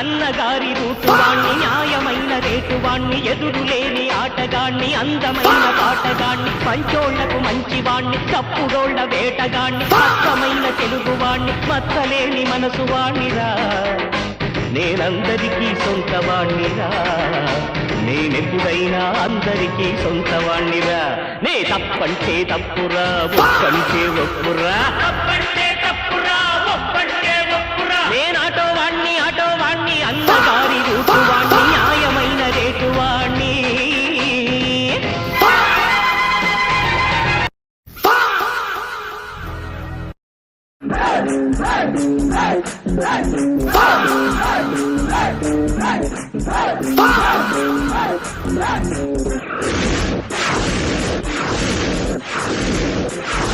అన్నగారి రూటువాణ్ణి న్యాయమైన రేటువాణ్ణి ఎదురులేని ఆటగాణ్ణి అందమైన పాటగాణ్ణి మంచోళ్లకు మంచివాణ్ణి తప్పుడోళ్ల వేటగాణ్ణి అర్థమైన తెలుగువాణ్ణి మచ్చలేని మనసువాణ్ణిరా నేనందరికీ సొంతవాణ్ణిరా నేనెప్పుడైనా అందరికీ సొంతవాణ్ణిరా నే తప్పంటే తప్పురా ఒప్పంటే ఒప్పురా నేనాటోవాణ్ణి అన్నగారి రూటువాణ్ణి న్యాయమైన రేటువాణ్ణి Hey!